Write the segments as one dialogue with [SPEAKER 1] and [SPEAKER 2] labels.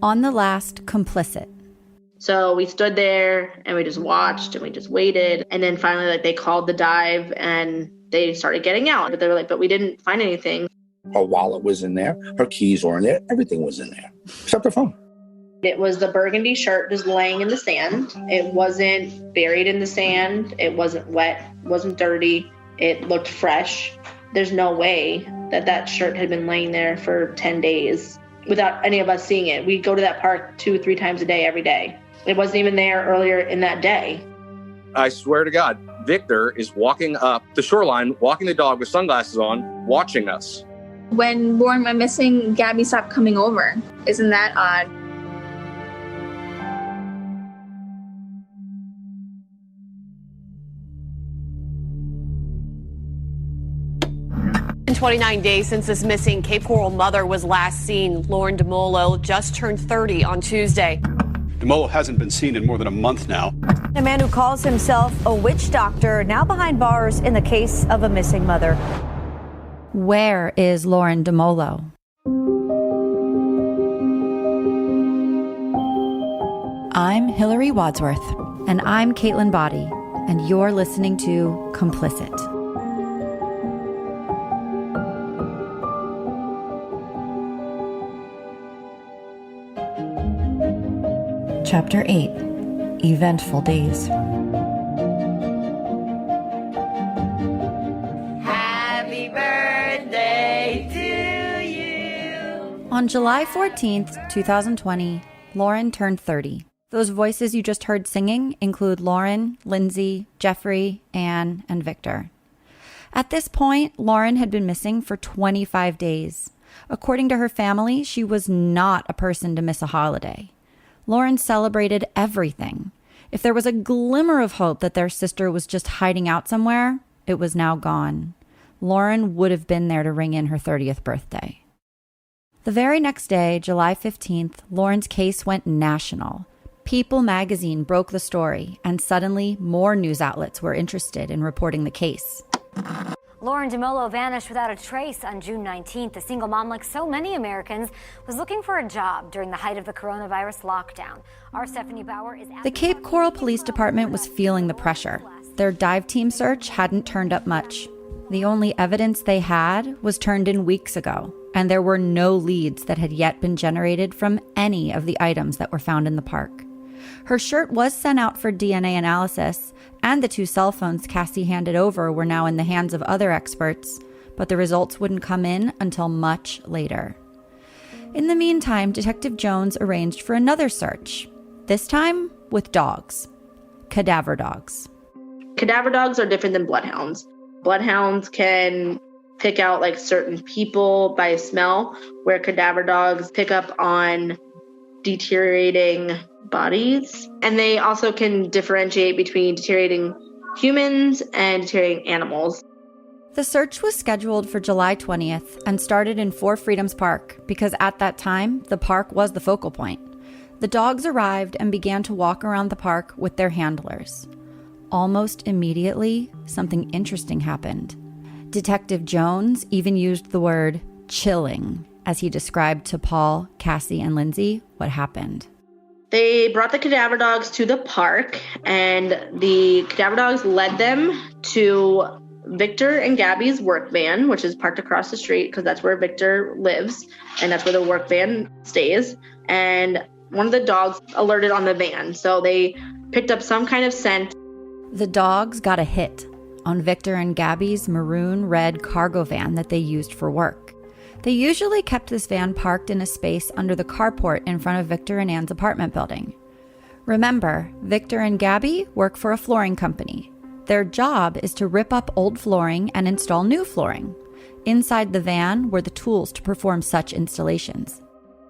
[SPEAKER 1] On the last Complicit.
[SPEAKER 2] So we stood there and we just watched and we just waited. And then finally, they called the dive and they started getting out. But they were like, but we didn't find anything.
[SPEAKER 3] Her wallet was in there. Her keys were in there. Everything was in there, except her phone.
[SPEAKER 2] It was the burgundy shirt just laying in the sand. It wasn't buried in the sand. It wasn't wet, wasn't dirty. It looked fresh. There's no way that shirt had been laying there for 10 days without any of us seeing it. We go to that park 2-3 times a day, every day. It wasn't even there earlier in that day.
[SPEAKER 4] I swear to God, Victor is walking up the shoreline, walking the dog with sunglasses on, watching us.
[SPEAKER 5] When Lauren went missing, Gabby stopped coming over. Isn't that odd?
[SPEAKER 6] In 29 days since this missing Cape Coral mother was last seen, Lauren Dumolo just turned 30 on Tuesday.
[SPEAKER 7] Dumolo hasn't been seen in more than a month now.
[SPEAKER 8] A man who calls himself a witch doctor now behind bars in the case of a missing mother.
[SPEAKER 1] Where is Lauren Dumolo? I'm Hillary Wadsworth. And I'm Caitlin Boddy. And you're listening to Complicit. Chapter 8. Eventful Days.
[SPEAKER 9] Happy birthday to you.
[SPEAKER 1] On July 14th, 2020, Lauren turned 30. Those voices you just heard singing include Lauren, Lindsay, Jeffrey, Anne, and Victor. At this point, Lauren had been missing for 25 days. According to her family, she was not a person to miss a holiday. Lauren celebrated everything. If there was a glimmer of hope that their sister was just hiding out somewhere, it was now gone. Lauren would have been there to ring in her 30th birthday. The very next day, July 15th, Lauren's case went national. People magazine broke the story, and suddenly more news outlets were interested in reporting the case.
[SPEAKER 8] Lauren Dumolo vanished without a trace on June 19th. The single mom, like so many Americans, was looking for a job during the height of the coronavirus lockdown. Our Stephanie Bauer is...
[SPEAKER 1] The Cape Coral Police Department was feeling the pressure. Their dive team search hadn't turned up much. The only evidence they had was turned in weeks ago, and there were no leads that had yet been generated from any of the items that were found in the park. Her shirt was sent out for DNA analysis, and the 2 cell phones Cassie handed over were now in the hands of other experts, but the results wouldn't come in until much later. In the meantime, Detective Jones arranged for another search, this time with dogs. Cadaver dogs.
[SPEAKER 2] Cadaver dogs are different than bloodhounds. Bloodhounds can pick out certain people by smell, where cadaver dogs pick up on deteriorating bodies. And they also can differentiate between deteriorating humans and deteriorating animals.
[SPEAKER 1] The search was scheduled for July 20th and started in Four Freedoms Park because at that time, the park was the focal point. The dogs arrived and began to walk around the park with their handlers. Almost immediately, something interesting happened. Detective Jones even used the word chilling as he described to Paul, Cassie, and Lindsay what happened.
[SPEAKER 2] They brought the cadaver dogs to the park, and the cadaver dogs led them to Victor and Gabby's work van, which is parked across the street because that's where Victor lives, and that's where the work van stays. And one of the dogs alerted on the van, so they picked up some kind of scent.
[SPEAKER 1] The dogs got a hit on Victor and Gabby's maroon red cargo van that they used for work. They usually kept this van parked in a space under the carport in front of Victor and Anne's apartment building. Remember, Victor and Gabby work for a flooring company. Their job is to rip up old flooring and install new flooring. Inside the van were the tools to perform such installations.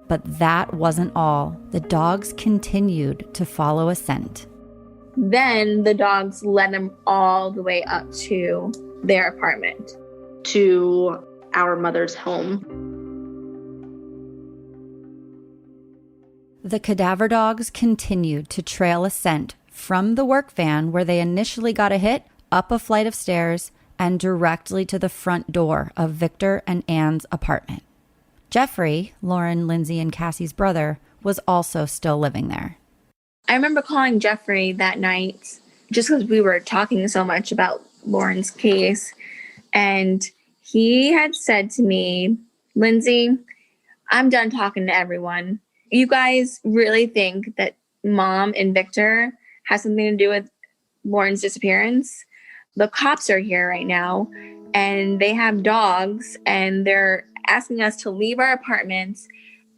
[SPEAKER 1] But that wasn't all. The dogs continued to follow a scent.
[SPEAKER 5] Then the dogs led them all the way up to their apartment.
[SPEAKER 2] To our mother's home.
[SPEAKER 1] The cadaver dogs continued to trail a scent from the work van where they initially got a hit, up a flight of stairs, and directly to the front door of Victor and Anne's apartment. Jeffrey, Lauren, Lindsay, and Cassie's brother, was also still living there.
[SPEAKER 5] I remember calling Jeffrey that night just because we were talking so much about Lauren's case. And he had said to me, Lindsay, I'm done talking to everyone. You guys really think that Mom and Victor has something to do with Lauren's disappearance? The cops are here right now and they have dogs and they're asking us to leave our apartments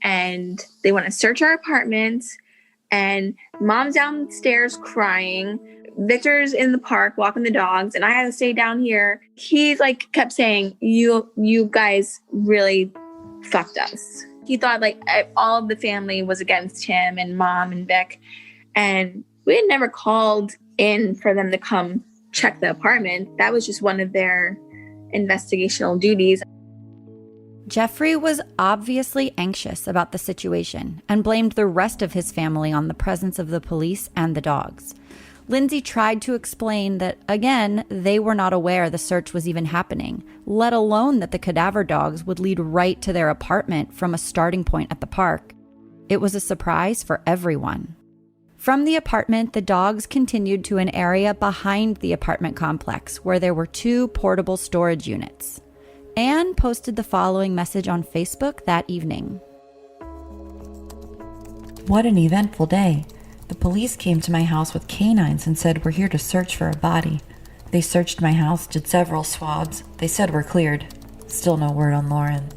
[SPEAKER 5] and they want to search our apartments. And Mom's downstairs crying. Victor's in the park walking the dogs, and I had to stay down here. He kept saying, "You guys really fucked us." He thought all of the family was against him and Mom and Vic, and we had never called in for them to come check the apartment. That was just one of their investigational duties.
[SPEAKER 1] Jeffrey was obviously anxious about the situation and blamed the rest of his family on the presence of the police and the dogs. Lindsay tried to explain that, again, they were not aware the search was even happening, let alone that the cadaver dogs would lead right to their apartment from a starting point at the park. It was a surprise for everyone. From the apartment, the dogs continued to an area behind the apartment complex where there were 2 portable storage units. Anne posted the following message on Facebook that evening.
[SPEAKER 10] What an eventful day. The police came to my house with canines and said we're here to search for a body. They searched my house, did several swabs. They said we're cleared. Still no word on Lauren.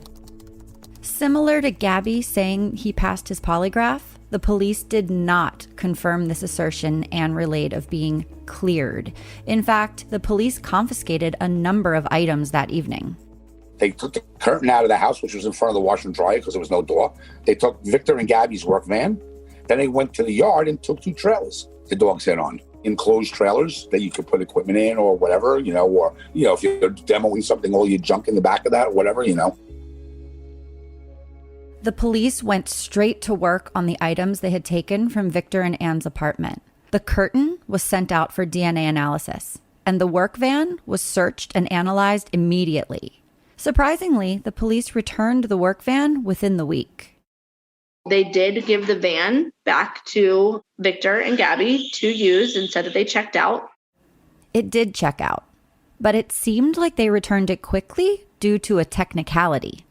[SPEAKER 1] Similar to Gabby saying he passed his polygraph, the police did not confirm this assertion Anne relayed of being cleared. In fact, the police confiscated a number of items that evening.
[SPEAKER 3] They took the curtain out of the house, which was in front of the washer and dryer because there was no door. They took Victor and Gabby's work van. Then they went to the yard and took 2 trailers the dogs had on. Enclosed trailers that you could put equipment in or whatever, or, if you're demoing something, all your junk in the back of that, or whatever.
[SPEAKER 1] The police went straight to work on the items they had taken from Victor and Anne's apartment. The curtain was sent out for DNA analysis, and the work van was searched and analyzed immediately. Surprisingly, the police returned the work van within the week.
[SPEAKER 2] They did give the van back to Victor and Gabby to use and said that they checked out.
[SPEAKER 1] It did check out, but it seemed like they returned it quickly due to a technicality.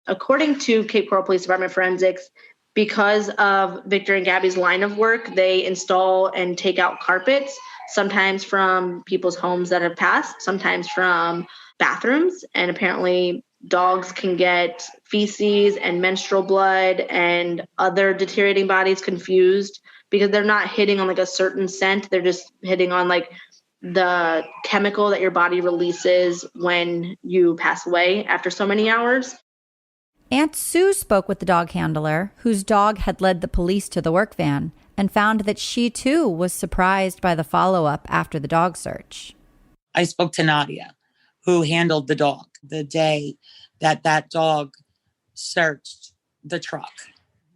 [SPEAKER 2] According to Cape Coral Police Department Forensics, because of Victor and Gabby's line of work, they install and take out carpets, sometimes from people's homes that have passed, sometimes from bathrooms, and apparently dogs can get feces and menstrual blood and other deteriorating bodies confused because they're not hitting on a certain scent. They're just hitting on the chemical that your body releases when you pass away after so many hours.
[SPEAKER 1] Aunt Sue spoke with the dog handler, whose dog had led the police to the work van, and found that she too was surprised by the follow-up after the dog search.
[SPEAKER 11] I spoke to Nadia, who handled the dog the day that dog searched the truck.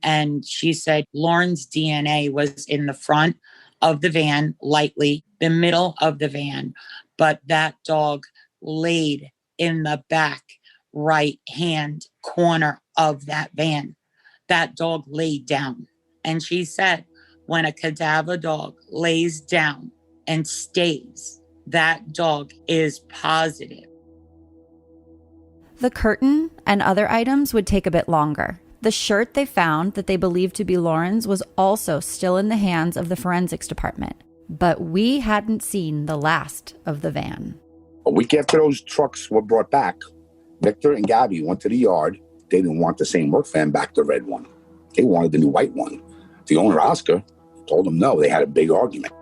[SPEAKER 11] And she said Lauren's DNA was in the front of the van, lightly, the middle of the van, but that dog laid in the back right-hand corner of that van. That dog laid down. And she said when a cadaver dog lays down and stays, that dog is positive.
[SPEAKER 1] The curtain and other items would take a bit longer. The shirt they found that they believed to be Lauren's was also still in the hands of the forensics department. But we hadn't seen the last of the van.
[SPEAKER 3] A week after those trucks were brought back, Victor and Gabby went to the yard. They didn't want the same work van back, the red one. They wanted the new white one. The owner, Oscar, told them no. They had a big argument.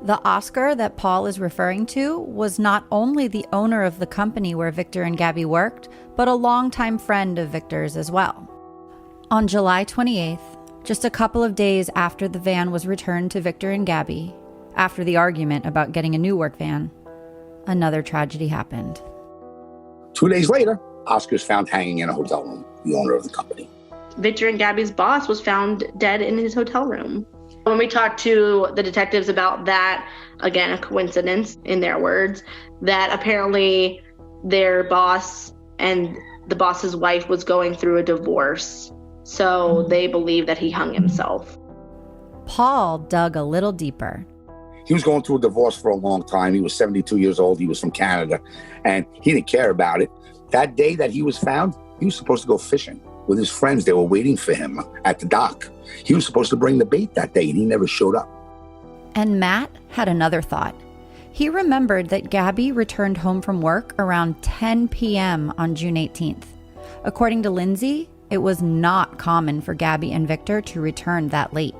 [SPEAKER 1] The Oscar that Paul is referring to was not only the owner of the company where Victor and Gabby worked, but a longtime friend of Victor's as well. On July 28th, just a couple of days after the van was returned to Victor and Gabby, after the argument about getting a new work van, another tragedy happened.
[SPEAKER 3] 2 days later, Oscar's found hanging in a hotel room, the owner of the company.
[SPEAKER 2] Victor and Gabby's boss was found dead in his hotel room. When we talked to the detectives about that, again, a coincidence in their words, that apparently their boss and the boss's wife was going through a divorce. So they believe that he hung himself.
[SPEAKER 1] Paul dug a little deeper.
[SPEAKER 3] He was going through a divorce for a long time. He was 72 years old. He was from Canada, and he didn't care about it. That day that he was found, he was supposed to go fishing with his friends. They were waiting for him at the dock. He was supposed to bring the bait that day, and he never showed up.
[SPEAKER 1] And Matt had another thought. He remembered that Gabby returned home from work around 10 p.m. on June 18th. According to Lindsay, it was not common for Gabby and Victor to return that late.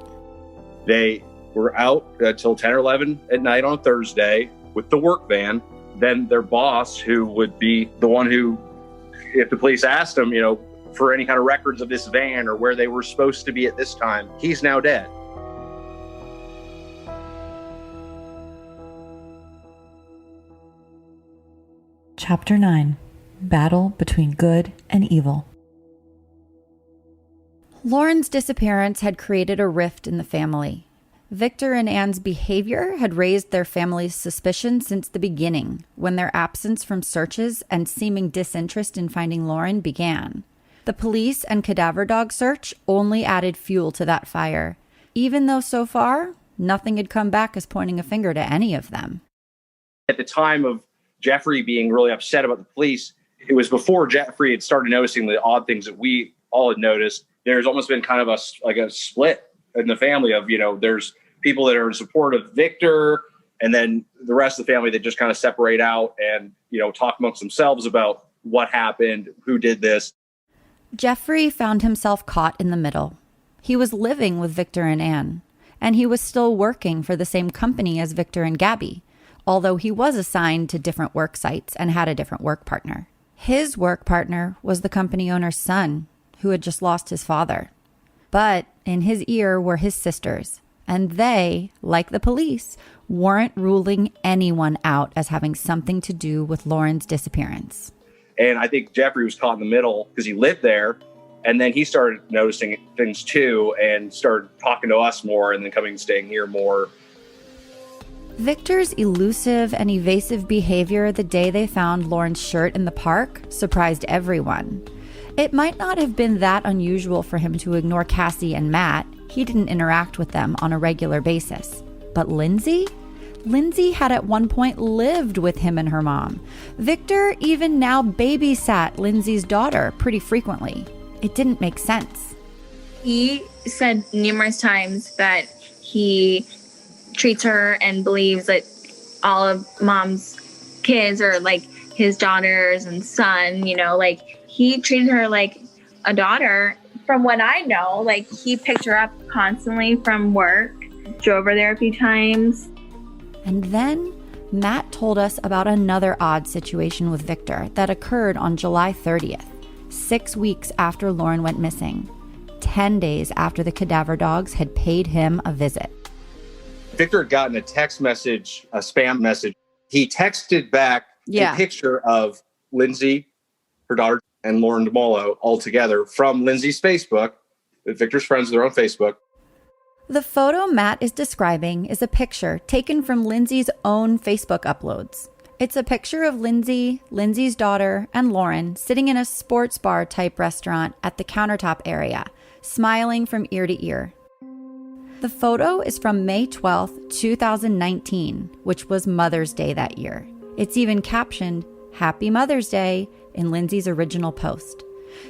[SPEAKER 4] They were out till 10 or 11 at night on Thursday with the work van. Then their boss, who would be the one who, if the police asked him, for any kind of records of this van or where they were supposed to be at this time, he's now dead.
[SPEAKER 10] Chapter 9. Battle between good and evil.
[SPEAKER 1] Lauren's disappearance had created a rift in the family. Victor and Anne's behavior had raised their family's suspicion since the beginning, when their absence from searches and seeming disinterest in finding Lauren began. The police and cadaver dog search only added fuel to that fire, even though so far, nothing had come back as pointing a finger to any of them.
[SPEAKER 4] At the time of Jeffrey being really upset about the police, it was before Jeffrey had started noticing the odd things that we all had noticed. There's almost been kind of a split in the family of, there's people that are in support of Victor, and then the rest of the family that just kind of separate out and, talk amongst themselves about what happened, who did this.
[SPEAKER 1] Jeffrey found himself caught in the middle. He was living with Victor and Anne, and he was still working for the same company as Victor and Gabby, although he was assigned to different work sites and had a different work partner. His work partner was the company owner's son, who had just lost his father. But in his ear were his sisters, and they, like the police, weren't ruling anyone out as having something to do with Lauren's disappearance.
[SPEAKER 4] And I think Jeffrey was caught in the middle because he lived there, and then he started noticing things too and started talking to us more and then coming and staying here more.
[SPEAKER 1] Victor's elusive and evasive behavior the day they found Lauren's shirt in the park surprised everyone. It might not have been that unusual for him to ignore Cassie and Matt. He didn't interact with them on a regular basis. But Lindsay? Lindsay had at one point lived with him and her mom. Victor even now babysat Lindsay's daughter pretty frequently. It didn't make sense.
[SPEAKER 5] He said numerous times that he treats her and believes that all of mom's kids are like his daughters and son, he treated her like a daughter. From what I know, he picked her up constantly from work, drove her there a few times.
[SPEAKER 1] And then Matt told us about another odd situation with Victor that occurred on July 30th, 6 weeks after Lauren went missing, 10 days after the cadaver dogs had paid him a visit.
[SPEAKER 4] Victor had gotten a text message, a spam message. He texted back a picture of Lindsay, her daughter, and Lauren Dumolo all together from Lindsay's Facebook. Victor's friends, they're on Facebook.
[SPEAKER 1] The photo Matt is describing is a picture taken from Lindsay's own Facebook uploads. It's a picture of Lindsay, Lindsay's daughter, and Lauren sitting in a sports bar type restaurant at the countertop area, smiling from ear to ear. The photo is from May 12th, 2019, which was Mother's Day that year. It's even captioned, "Happy Mother's Day," in Lindsay's original post.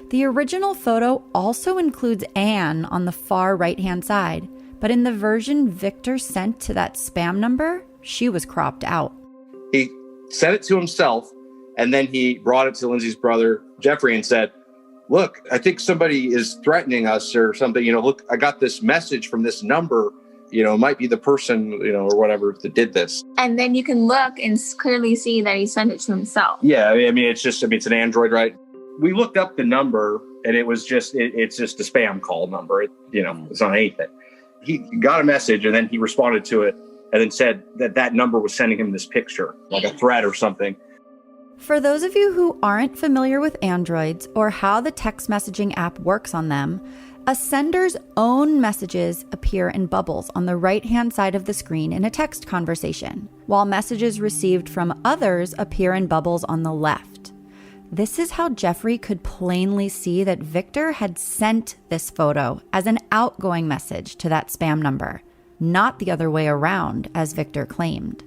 [SPEAKER 1] The original photo also includes Anne on the far right-hand side, but in the version Victor sent to that spam number, she was cropped out.
[SPEAKER 4] He sent it to himself, and then he brought it to Lindsay's brother, Jeffrey, and said, "Look, I think somebody is threatening us or something. Look, I got this message from this number. It might be the person, or whatever that did this."
[SPEAKER 5] And then you can look and clearly see that he sent it to himself.
[SPEAKER 4] Yeah, it's an Android, right? We looked up the number, and it was it's just a spam call number. It's not anything. He got a message, and then he responded to it, and then said that number was sending him this picture, like a threat or something.
[SPEAKER 1] For those of you who aren't familiar with Androids or how the text messaging app works on them, a sender's own messages appear in bubbles on the right-hand side of the screen in a text conversation, while messages received from others appear in bubbles on the left. This is how Jeffrey could plainly see that Victor had sent this photo as an outgoing message to that spam number, not the other way around, as Victor claimed.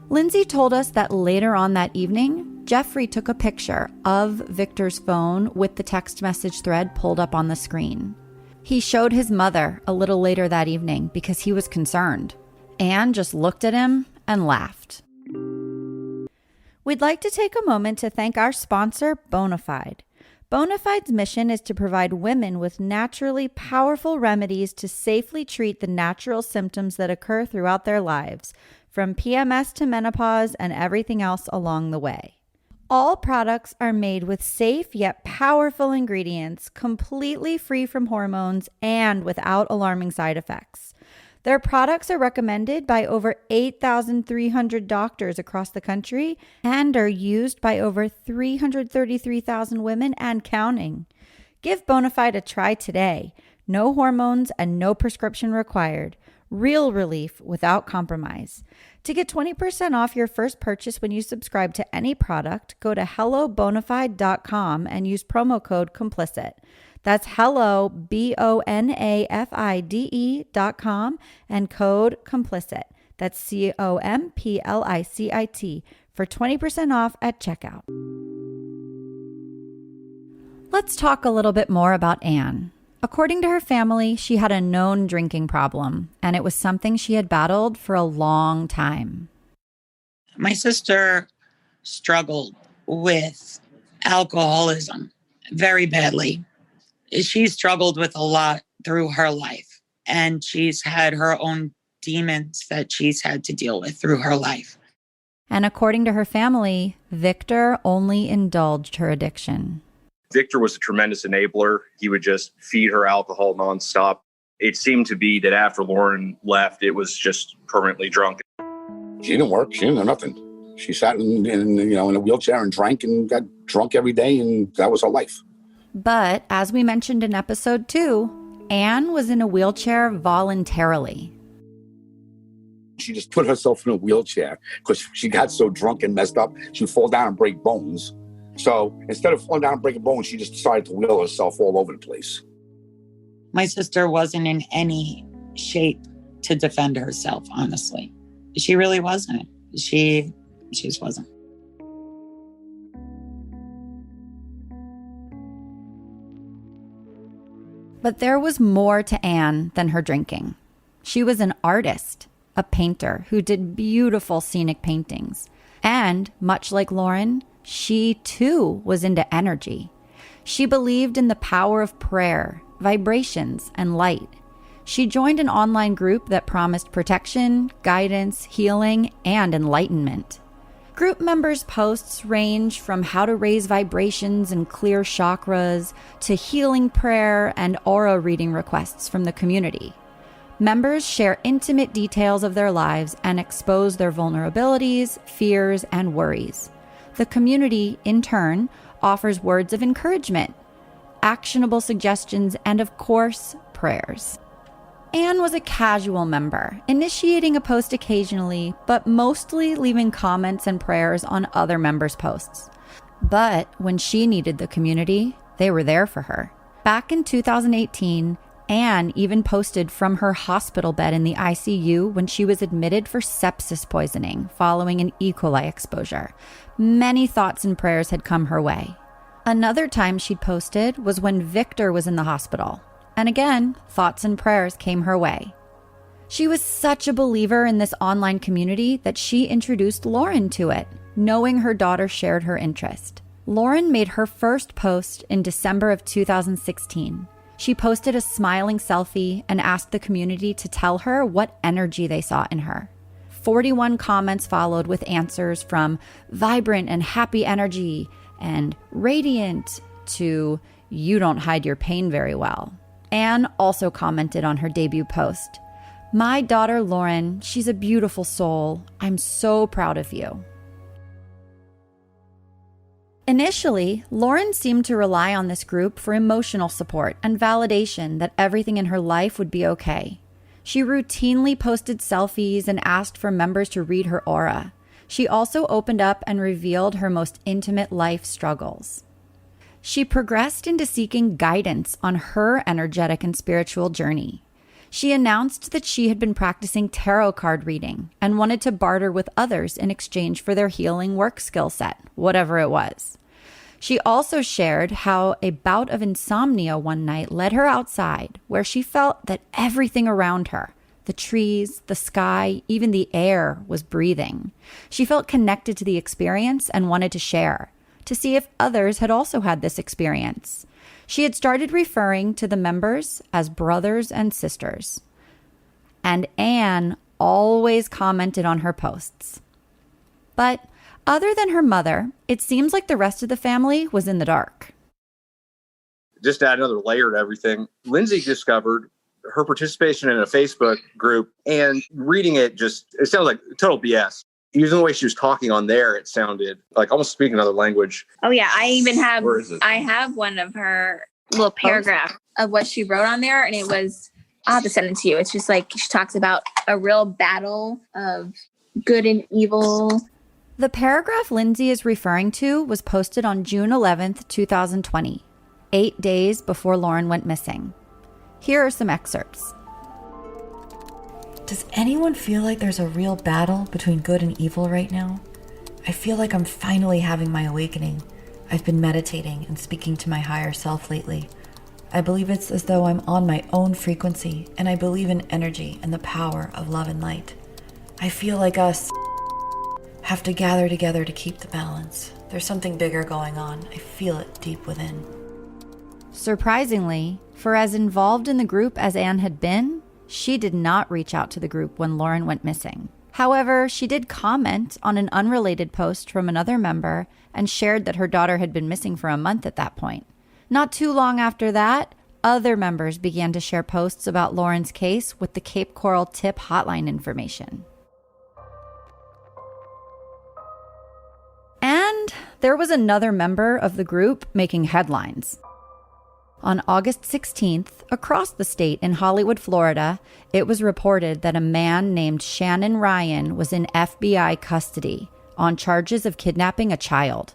[SPEAKER 1] Lindsay told us that later on that evening, Jeffrey took a picture of Victor's phone with the text message thread pulled up on the screen. He showed his mother a little later that evening because he was concerned. Anne just looked at him and laughed. We'd like to take a moment to thank our sponsor, Bonafide. Bonafide's mission is to provide women with naturally powerful remedies to safely treat the natural symptoms that occur throughout their lives, from PMS to menopause and everything else along the way. All products are made with safe yet powerful ingredients, completely free from hormones and without alarming side effects. Their products are recommended by over 8,300 doctors across the country and are used by over 333,000 women and counting. Give Bonafide a try today. No hormones and no prescription required. Real relief without compromise. To get 20% off your first purchase when you subscribe to any product, go to hellobonafide.com and use promo code COMPLICIT. That's hello, BONAFIDE.com and code COMPLICIT. That's COMPLICIT for 20% off at checkout. Let's talk a little bit more about Anne. According to her family, she had a known drinking problem, and it was something she had battled for a long time.
[SPEAKER 11] My sister struggled with alcoholism very badly. She struggled with a lot through her life, and she's had her own demons that she's had to deal with through her life.
[SPEAKER 1] And according to her family, Victor only indulged her addiction.
[SPEAKER 4] Victor was a tremendous enabler. He would just feed her alcohol nonstop. It seemed to be that after Lauren left, it was just permanently drunk.
[SPEAKER 3] She didn't work. She didn't know nothing. She sat in a wheelchair and drank and got drunk every day, and that was her life.
[SPEAKER 1] But as we mentioned in episode 2, Anne was in a wheelchair voluntarily.
[SPEAKER 3] She just put herself in a wheelchair because she got so drunk and messed up, she'd fall down and break bones. So instead of falling down and breaking bones, she just decided to wheel herself all over the place.
[SPEAKER 11] My sister wasn't in any shape to defend herself, honestly. She really wasn't. She just wasn't.
[SPEAKER 1] But there was more to Anne than her drinking. She was an artist, a painter who did beautiful scenic paintings. And, much like Lauren, she too was into energy. She believed in the power of prayer, vibrations, and light. She joined an online group that promised protection, guidance, healing, and enlightenment. Group members' posts range from how to raise vibrations and clear chakras to healing prayer and aura reading requests from the community. Members share intimate details of their lives and expose their vulnerabilities, fears, and worries. The community, in turn, offers words of encouragement, actionable suggestions, and of course, prayers. Anne was a casual member, initiating a post occasionally, but mostly leaving comments and prayers on other members' posts. But when she needed the community, they were there for her. Back in 2018, Anne even posted from her hospital bed in the ICU when she was admitted for sepsis poisoning following an E. coli exposure. Many thoughts and prayers had come her way. Another time she'd posted was when Victor was in the hospital. And again, thoughts and prayers came her way. She was such a believer in this online community that she introduced Lauren to it, knowing her daughter shared her interest. Lauren made her first post in December of 2016. She posted a smiling selfie and asked the community to tell her what energy they saw in her. 41 comments followed with answers from vibrant and happy energy and radiant to you don't hide your pain very well. Anne also commented on her debut post, "My daughter Lauren, she's a beautiful soul. I'm so proud of you." Initially, Lauren seemed to rely on this group for emotional support and validation that everything in her life would be okay. She routinely posted selfies and asked for members to read her aura. She also opened up and revealed her most intimate life struggles. She progressed into seeking guidance on her energetic and spiritual journey. She announced that she had been practicing tarot card reading and wanted to barter with others in exchange for their healing work skill set, whatever it was. She also shared how a bout of insomnia one night led her outside, where she felt that everything around her, the trees, the sky, even the air, was breathing. She felt connected to the experience and wanted to share, to see if others had also had this experience. She had started referring to the members as brothers and sisters. And Anne always commented on her posts. But other than her mother, it seems like the rest of the family was in the dark.
[SPEAKER 4] Just to add another layer to everything, Lindsay discovered her participation in a Facebook group and reading it sounded like total BS. Using the way she was talking on there, it sounded like almost speaking another language.
[SPEAKER 5] Oh yeah,
[SPEAKER 4] Where is it?
[SPEAKER 5] I have one of her little paragraph of what she wrote on there, and it was, I'll have to send it to you. It's just like she talks about a real battle of good and evil.
[SPEAKER 1] The paragraph Lindsay is referring to was posted on June 11th, 2020, 8 days before Lauren went missing. Here are some excerpts.
[SPEAKER 10] Does anyone feel like there's a real battle between good and evil right now? I feel like I'm finally having my awakening. I've been meditating and speaking to my higher self lately. I believe it's as though I'm on my own frequency, and I believe in energy and the power of love and light. I feel like us have to gather together to keep the balance. There's something bigger going on. I feel it deep within.
[SPEAKER 1] Surprisingly, for as involved in the group as Anne had been, she did not reach out to the group when Lauren went missing. However, she did comment on an unrelated post from another member and shared that her daughter had been missing for a month at that point. Not too long after that, other members began to share posts about Lauren's case with the Cape Coral tip hotline information. And there was another member of the group making headlines. On August 16th, across the state in Hollywood, Florida, it was reported that a man named Shannon Ryan was in FBI custody on charges of kidnapping a child.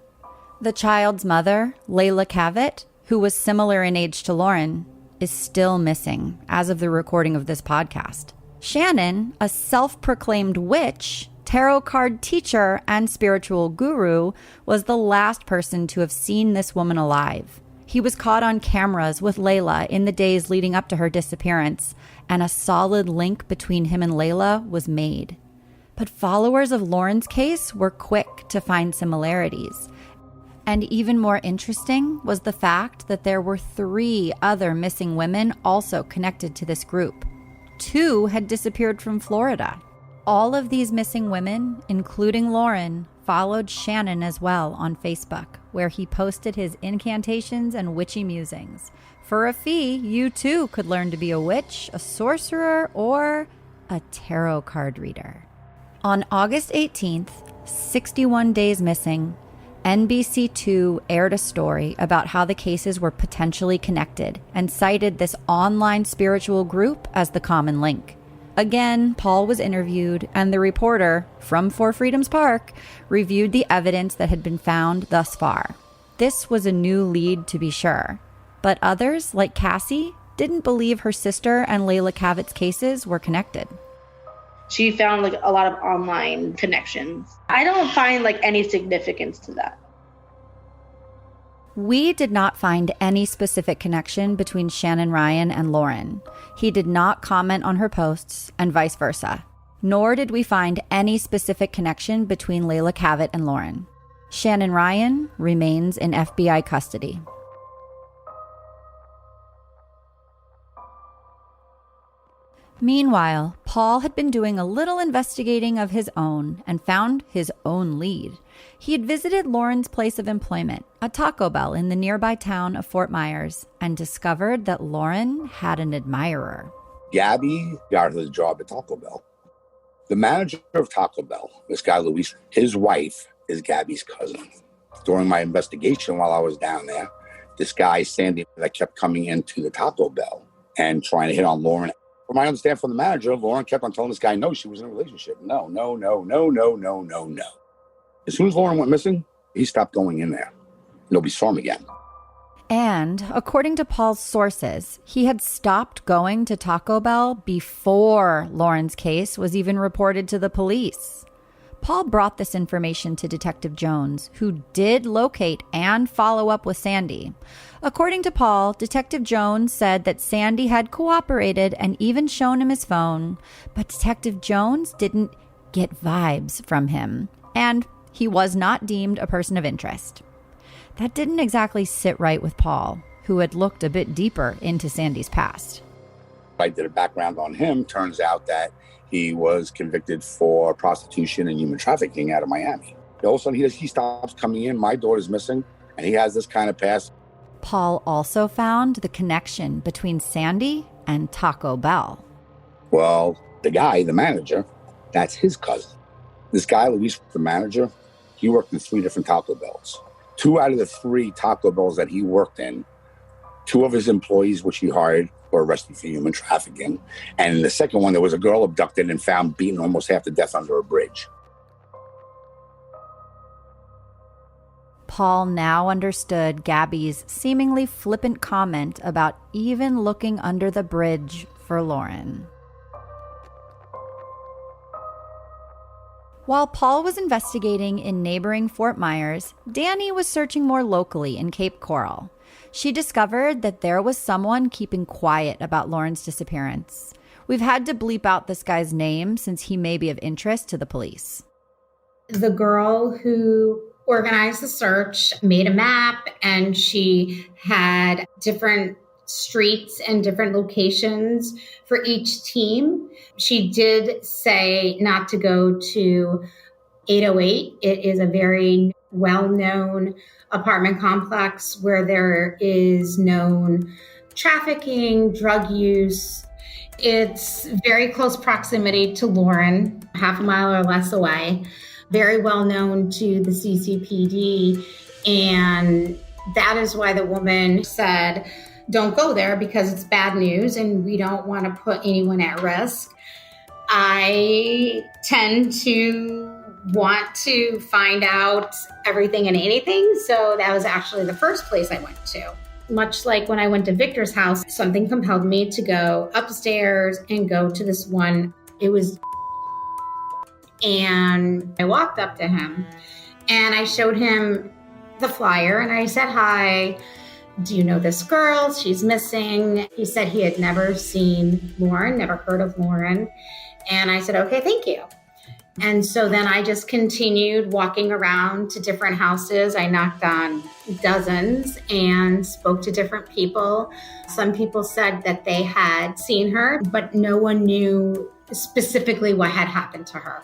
[SPEAKER 1] The child's mother, Layla Cavett, who was similar in age to Lauren, is still missing as of the recording of this podcast. Shannon, a self-proclaimed witch, tarot card teacher, and spiritual guru, was the last person to have seen this woman alive. He was caught on cameras with Layla in the days leading up to her disappearance, and a solid link between him and Layla was made. But followers of Lauren's case were quick to find similarities. And even more interesting was the fact that there were 3 other missing women also connected to this group. 2 had disappeared from Florida. All of these missing women, including Lauren, followed Shannon as well on Facebook, where he posted his incantations and witchy musings. For a fee, you too could learn to be a witch, a sorcerer, or a tarot card reader. On August 18th, 61 days missing, NBC2 aired a story about how the cases were potentially connected and cited this online spiritual group as the common link. Again, Paul was interviewed, and the reporter from For Freedom's Park reviewed the evidence that had been found thus far. This was a new lead, to be sure, but others, like Cassie, didn't believe her sister and Layla Cavett's cases were connected.
[SPEAKER 2] She found a lot of online connections. I don't find any significance to that.
[SPEAKER 1] We did not find any specific connection between Shannon Ryan and Lauren. He did not comment on her posts, and vice versa. Nor did we find any specific connection between Layla Cavett and Lauren. Shannon Ryan remains in FBI custody. Meanwhile, Paul had been doing a little investigating of his own and found his own lead. He had visited Lauren's place of employment, a Taco Bell in the nearby town of Fort Myers, and discovered that Lauren had an admirer.
[SPEAKER 3] Gabby got her the job at Taco Bell. The manager of Taco Bell, this guy Luis, his wife is Gabby's cousin. During my investigation while I was down there, this guy, Sandy, that kept coming into the Taco Bell and trying to hit on Lauren. From what I understand from the manager, Lauren kept on telling this guy, no, she was in a relationship. No. As soon as Lauren went missing, he stopped going in there. Nobody saw him again.
[SPEAKER 1] And according to Paul's sources, he had stopped going to Taco Bell before Lauren's case was even reported to the police. Paul brought this information to Detective Jones, who did locate and follow up with Sandy. According to Paul, Detective Jones said that Sandy had cooperated and even shown him his phone, but Detective Jones didn't get vibes from him, and he was not deemed a person of interest. That didn't exactly sit right with Paul, who had looked a bit deeper into Sandy's past.
[SPEAKER 3] I did a background on him. Turns out that he was convicted for prostitution and human trafficking out of Miami. All of a sudden, he stops coming in. My daughter's missing, and he has this kind of past.
[SPEAKER 1] Paul also found the connection between Sandy and Taco Bell.
[SPEAKER 3] Well, the guy, the manager, that's his cousin. This guy, Luis, the manager, he worked in 3 different Taco Bells. 2 out of the 3 Taco Bells that he worked in, 2 of his employees, which he hired, were arrested for human trafficking. And in the second one, there was a girl abducted and found beaten almost half to death under a bridge.
[SPEAKER 1] Paul now understood Gabby's seemingly flippant comment about even looking under the bridge for Lauren. While Paul was investigating in neighboring Fort Myers, Danny was searching more locally in Cape Coral. She discovered that there was someone keeping quiet about Lauren's disappearance. We've had to bleep out this guy's name since he may be of interest to the police.
[SPEAKER 12] The girl who organized the search made a map, and she had different streets and different locations for each team. She did say not to go to 808. It is a very well-known apartment complex where there is known trafficking, drug use. It's very close proximity to Lauren, half a mile or less away. Very well known to the CCPD. And that is why the woman said, don't go there because it's bad news and we don't want to put anyone at risk. I tend to want to find out everything and anything. So that was actually the first place I went to. Much like when I went to Victor's house, something compelled me to go upstairs and go to this one. It was, and I walked up to him and I showed him the flyer and I said, hi, do you know this girl? She's missing. He said he had never seen Lauren, never heard of Lauren. And I said, okay, thank you. And so then I just continued walking around to different houses. I knocked on dozens and spoke to different people. Some people said that they had seen her, but no one knew specifically what had happened to her.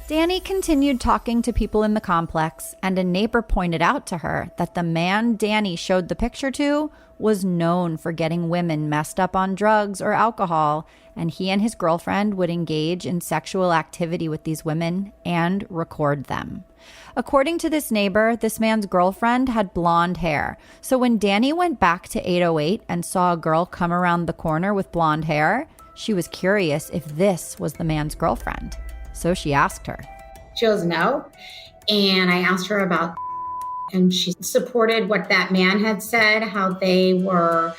[SPEAKER 1] Danny continued talking to people in the complex, and a neighbor pointed out to her that the man Danny showed the picture to was known for getting women messed up on drugs or alcohol, and he and his girlfriend would engage in sexual activity with these women and record them. According to this neighbor, this man's girlfriend had blonde hair, so when Danny went back to 808 and saw a girl come around the corner with blonde hair, she was curious if this was the man's girlfriend. So she asked her.
[SPEAKER 12] She goes, no. And I asked her about, and she supported what that man had said, how they were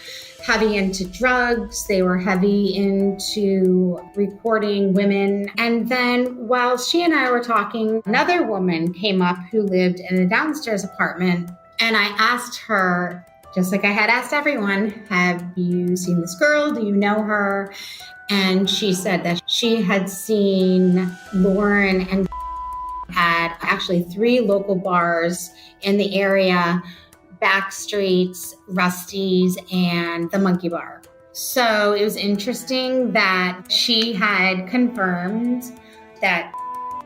[SPEAKER 12] heavy into drugs. They were heavy into recording women. And then while she and I were talking, another woman came up who lived in a downstairs apartment. And I asked her, just like I had asked everyone, have you seen this girl? Do you know her? And she said that she had seen Lauren and at actually 3 local bars in the area, Backstreets, Rusty's, and the Monkey Bar. So it was interesting that she had confirmed that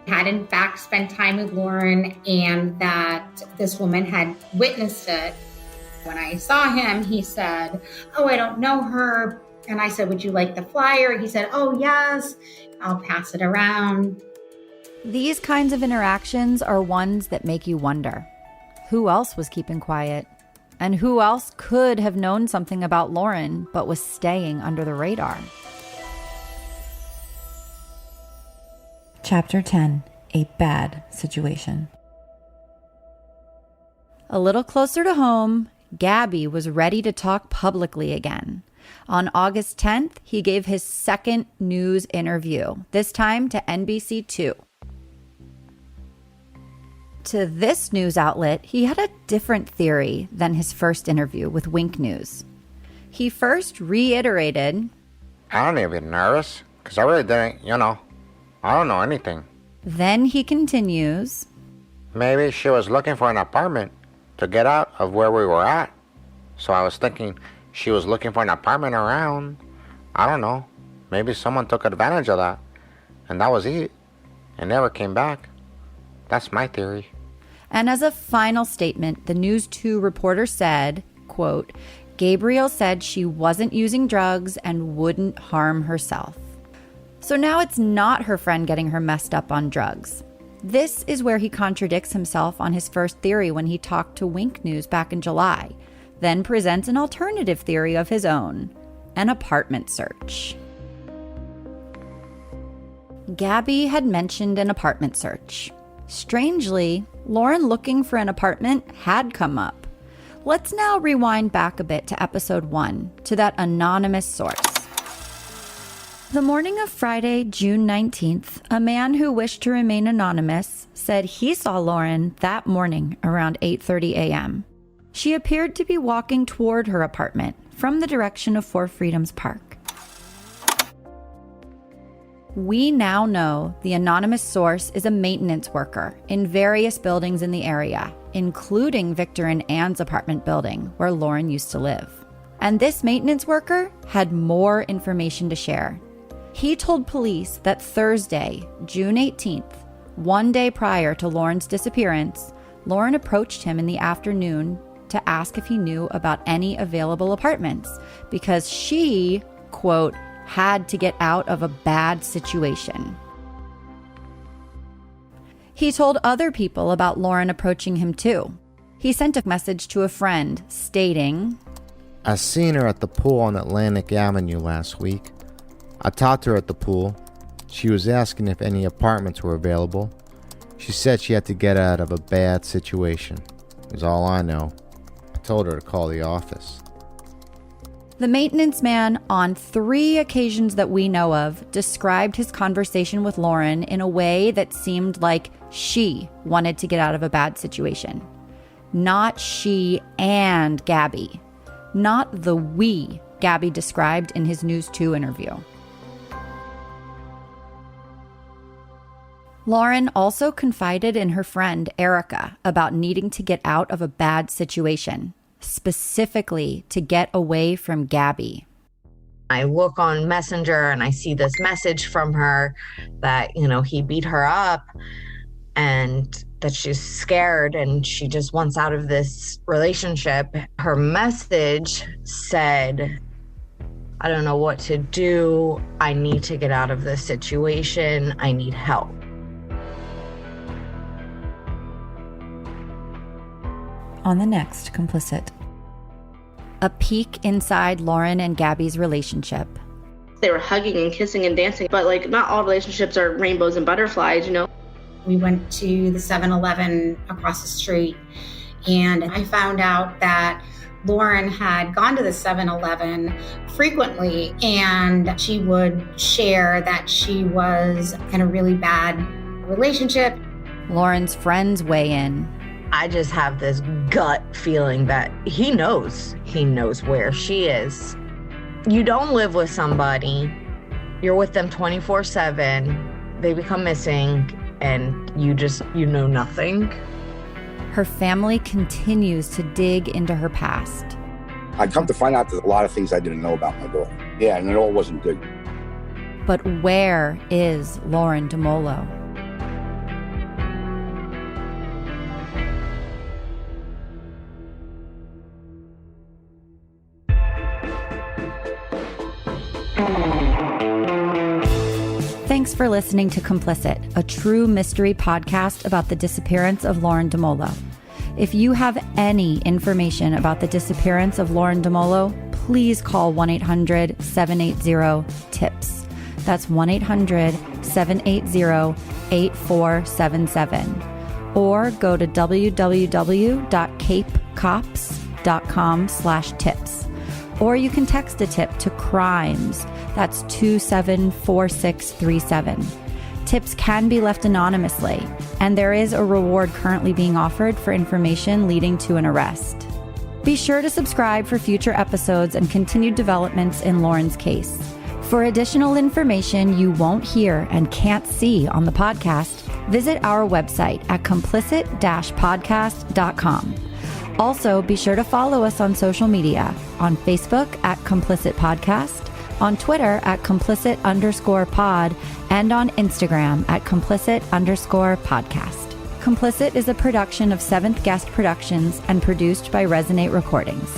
[SPEAKER 12] had in fact spent time with Lauren and that this woman had witnessed it. When I saw him, he said, oh, I don't know her. And I said, would you like the flyer? He said, oh, yes, I'll pass it around.
[SPEAKER 1] These kinds of interactions are ones that make you wonder. Who else was keeping quiet? And who else could have known something about Lauren but was staying under the radar?
[SPEAKER 10] Chapter 10, A Bad Situation.
[SPEAKER 1] A little closer to home, Gabby was ready to talk publicly again. On August 10th, he gave his second news interview, this time to NBC2. To this news outlet, he had a different theory than his first interview with Wink News. He first reiterated,
[SPEAKER 13] I don't even nervous, because I really didn't, I don't know anything.
[SPEAKER 1] Then he continues,
[SPEAKER 13] Maybe she was looking for an apartment to get out of where we were at. So I was thinking she was looking for an apartment around. I don't know. Maybe someone took advantage of that. And that was it. And never came back. That's my theory.
[SPEAKER 1] And as a final statement, the News 2 reporter said, quote, Gabriel said she wasn't using drugs and wouldn't harm herself. So now it's not her friend getting her messed up on drugs. This is where he contradicts himself on his first theory when he talked to Wink News back in July, then presents an alternative theory of his own, an apartment search. Gabby had mentioned an apartment search. Strangely, Lauren looking for an apartment had come up. Let's now rewind back a bit to episode 1, to that anonymous source. The morning of Friday, June 19th, a man who wished to remain anonymous said he saw Lauren that morning around 8:30 a.m. She appeared to be walking toward her apartment from the direction of Four Freedoms Park. We now know the anonymous source is a maintenance worker in various buildings in the area, including Victor and Ann's apartment building where Lauren used to live. And this maintenance worker had more information to share. He told police that Thursday, June 18th, one day prior to Lauren's disappearance, Lauren approached him in the afternoon to ask if he knew about any available apartments because she, quote, had to get out of a bad situation. He told other people about Lauren approaching him too. He sent a message to a friend stating,
[SPEAKER 13] I seen her at the pool on Atlantic Avenue last week. I talked to her at the pool. She was asking if any apartments were available. She said she had to get out of a bad situation. Is all I know. I told her to call the office.
[SPEAKER 1] The maintenance man, on 3 occasions that we know of, described his conversation with Lauren in a way that seemed like she wanted to get out of a bad situation. Not she and Gabby. Not the we Gabby described in his News 2 interview. Lauren also confided in her friend Erica about needing to get out of a bad situation, specifically to get away from Gabby.
[SPEAKER 14] I look on Messenger and I see this message from her that, he beat her up and that she's scared and she just wants out of this relationship. Her message said, I don't know what to do. I need to get out of this situation. I need help.
[SPEAKER 10] On the next Complicit.
[SPEAKER 1] A peek inside Lauren and Gabby's relationship.
[SPEAKER 2] They were hugging and kissing and dancing, but not all relationships are rainbows and butterflies,
[SPEAKER 12] We went to the 7-Eleven across the street, and I found out that Lauren had gone to the 7-Eleven frequently, and she would share that she was in a really bad relationship.
[SPEAKER 1] Lauren's friends weigh in.
[SPEAKER 14] I just have this gut feeling that he knows where she is. You don't live with somebody, you're with them 24/7, they become missing, and you know nothing.
[SPEAKER 1] Her family continues to dig into her past.
[SPEAKER 3] I come to find out there's a lot of things I didn't know about my daughter. Yeah, and it all wasn't good.
[SPEAKER 1] But where is Lauren Dumolo? Thanks for listening to Complicit, a true mystery podcast about the disappearance of Lauren Dumolo. If you have any information about the disappearance of Lauren Dumolo, please call 1-800-780-TIPS. That's 1-800-780-8477. or go to www.capecops.com/tips. Or you can text a tip to CRIMES. That's 274637. Tips can be left anonymously, and there is a reward currently being offered for information leading to an arrest. Be sure to subscribe for future episodes and continued developments in Lauren's case. For additional information you won't hear and can't see on the podcast, visit our website at complicit-podcast.com. Also, be sure to follow us on social media, on Facebook at Complicit Podcast, on Twitter at complicit_pod, and on Instagram at complicit_podcast. Complicit is a production of Seventh Guest Productions and produced by Resonate Recordings.